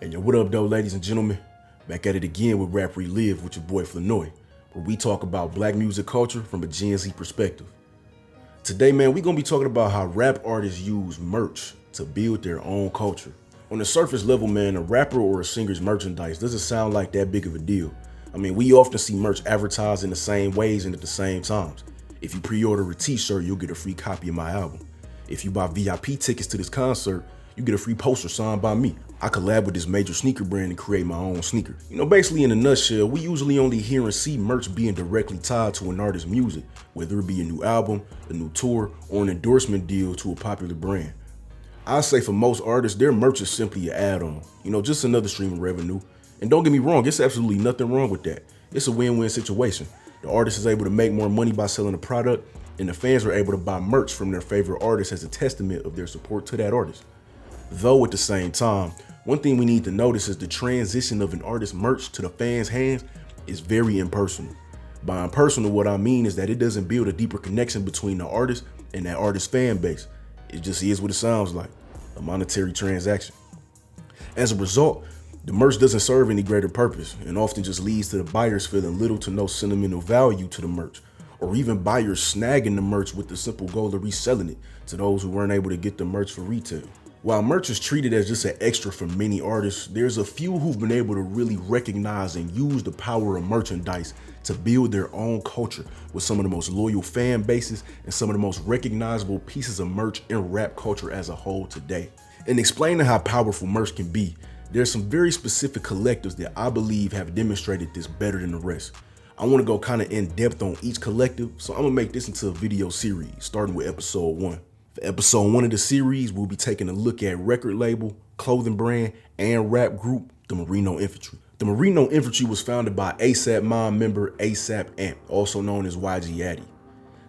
Hey, yo, what up, though, ladies and gentlemen? Back at it again with Rap Relive with your boy Flanoy, where we talk about black music culture from a Gen Z perspective. Today, man, we're gonna be talking about how rap artists use merch to build their own culture. On the surface level, man, a rapper or a singer's merchandise doesn't sound like that big of a deal. I mean, we often see merch advertised in the same ways and at the same times. If you pre-order a t-shirt, you'll get a free copy of my album. If you buy VIP tickets to this concert, you get a free poster signed by me. I collab with this major sneaker brand and create my own sneaker. Basically in a nutshell, we usually only hear and see merch being directly tied to an artist's music, whether it be a new album, a new tour, or an endorsement deal to a popular brand. I say for most artists, their merch is simply an add-on, just another stream of revenue. And don't get me wrong, it's absolutely nothing wrong with that. It's a win-win situation. The artist is able to make more money by selling a product, and the fans are able to buy merch from their favorite artist as a testament of their support to that artist. Though at the same time, one thing we need to notice is the transition of an artist's merch to the fans' hands is very impersonal. By impersonal, what I mean is that it doesn't build a deeper connection between the artist and that artist's fan base. It just is what it sounds like, a monetary transaction. As a result, the merch doesn't serve any greater purpose and often just leads to the buyers feeling little to no sentimental value to the merch, or even buyers snagging the merch with the simple goal of reselling it to those who weren't able to get the merch for retail. While merch is treated as just an extra for many artists, there's a few who've been able to really recognize and use the power of merchandise to build their own culture with some of the most loyal fan bases and some of the most recognizable pieces of merch in rap culture as a whole today. In explaining how powerful merch can be, there's some very specific collectives that I believe have demonstrated this better than the rest. I want to go kind of in depth on each collective, so I'm gonna make this into a video series, starting with episode 1. For episode 1 of the series, we'll be taking a look at record label, clothing brand, and rap group, the Merino Infantry. The Merino Infantry was founded by ASAP Mob member ASAP Ant, also known as YG Addy.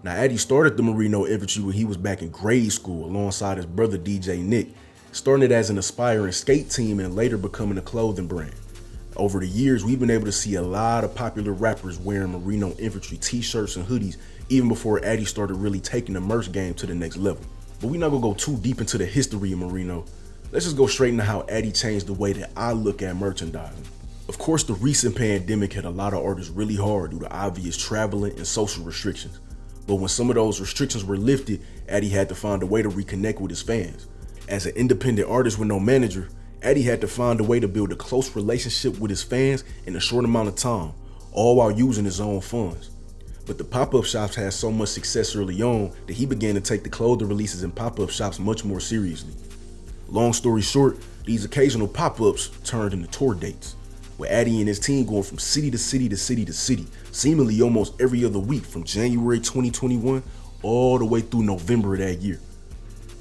Now, Addy started the Merino Infantry when he was back in grade school alongside his brother DJ Nick, starting it as an aspiring skate team and later becoming a clothing brand. Over the years, we've been able to see a lot of popular rappers wearing Merino Infantry t-shirts and hoodies even before Addy started really taking the merch game to the next level. But we're not gonna go too deep into the history of Merino. Let's just go straight into how Addy changed the way that I look at merchandising. Of course, the recent pandemic hit a lot of artists really hard due to obvious traveling and social restrictions. But when some of those restrictions were lifted, Addy had to find a way to reconnect with his fans. As an independent artist with no manager, Addy had to find a way to build a close relationship with his fans in a short amount of time, all while using his own funds. But the pop-up shops had so much success early on that he began to take the clothing releases in pop-up shops much more seriously. Long story short, these occasional pop-ups turned into tour dates, with Addy and his team going from city to city to city to city, seemingly almost every other week from January 2021 all the way through November of that year.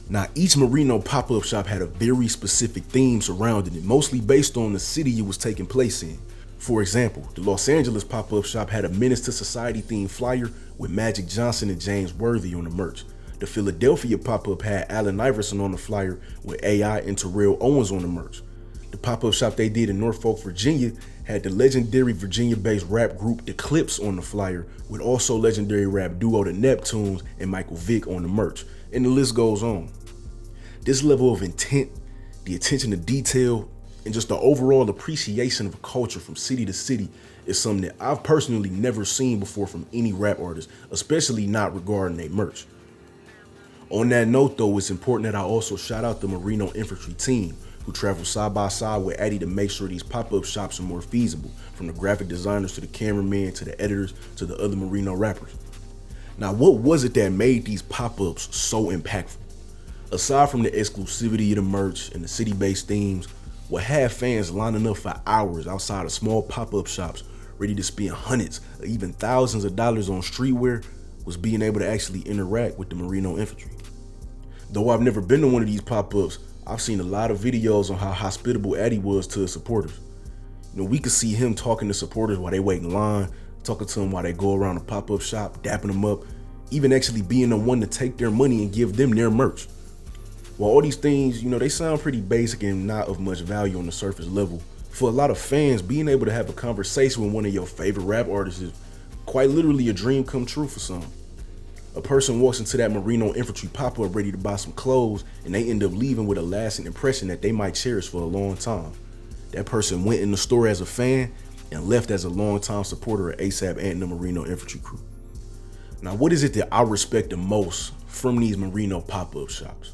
Now, each Merino pop-up shop had a very specific theme surrounding it, mostly based on the city it was taking place in. For example, the Los Angeles pop-up shop had a Menace to Society themed flyer with Magic Johnson and James Worthy on the merch. The Philadelphia pop-up had Allen Iverson on the flyer with AI and Terrell Owens on the merch. The pop-up shop they did in Norfolk, Virginia had the legendary Virginia-based rap group The Clips on the flyer, with also legendary rap duo The Neptunes and Michael Vick on the merch, and the list goes on. This level of intent, the attention to detail, and just the overall appreciation of a culture from city to city is something that I've personally never seen before from any rap artist, especially not regarding their merch. On that note though, it's important that I also shout out the Merino Infantry team, who traveled side by side with Addy to make sure these pop-up shops are more feasible, from the graphic designers to the cameramen to the editors to the other Merino rappers. Now, what was it that made these pop-ups so impactful? Aside from the exclusivity of the merch and the city-based themes, what had fans lining up for hours outside of small pop-up shops ready to spend hundreds or even thousands of dollars on streetwear was being able to actually interact with the Merino Infantry. Though I've never been to one of these pop-ups, I've seen a lot of videos on how hospitable Addy was to his supporters. We could see him talking to supporters while they wait in line, talking to them while they go around the pop-up shop, dapping them up, even actually being the one to take their money and give them their merch. While all these things, they sound pretty basic and not of much value on the surface level, for a lot of fans, being able to have a conversation with one of your favorite rap artists is quite literally a dream come true for some. A person walks into that Merino Infantry pop-up ready to buy some clothes, and they end up leaving with a lasting impression that they might cherish for a long time. That person went in the store as a fan and left as a longtime supporter of ASAP and the Marino Infantry Crew. Now, what is it that I respect the most from these Marino pop-up shops?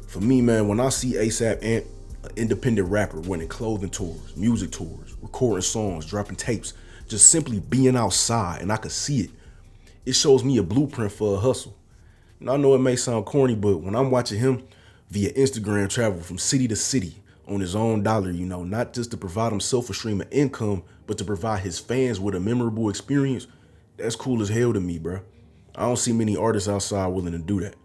For me, man, when I see ASAP and an independent rapper winning clothing tours, music tours, recording songs, dropping tapes, just simply being outside and I could see it, it shows me a blueprint for a hustle. And I know it may sound corny, but when I'm watching him via Instagram travel from city to city on his own dollar, not just to provide himself a stream of income, but to provide his fans with a memorable experience, that's cool as hell to me, bro. I don't see many artists outside willing to do that.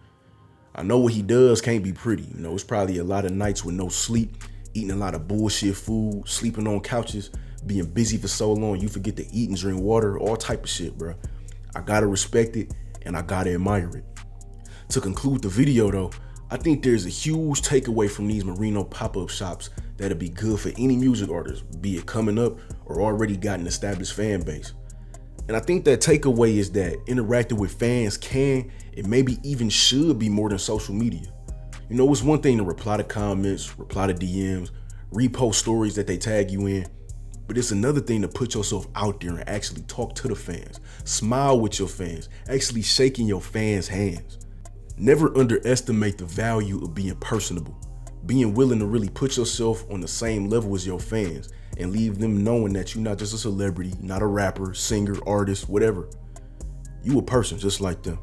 I know what he does can't be pretty. It's probably a lot of nights with no sleep, eating a lot of bullshit food, sleeping on couches, being busy for so long you forget to eat and drink water, all type of shit, bro. I gotta respect it and I gotta admire it. To conclude the video though, I think there's a huge takeaway from these Marino pop-up shops that'll be good for any music artist, be it coming up or already got an established fan base. And I think that takeaway is that interacting with fans can and maybe even should be more than social media. It's one thing to reply to comments, reply to DMs, repost stories that they tag you in, but it's another thing to put yourself out there and actually talk to the fans, smile with your fans, actually shaking your fans' hands. Never underestimate the value of being personable, being willing to really put yourself on the same level as your fans and leave them knowing that you're not just a celebrity, not a rapper, singer, artist, whatever. You a person just like them.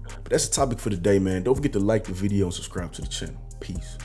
But that's the topic for today, man. Don't forget to like the video and subscribe to the channel. Peace.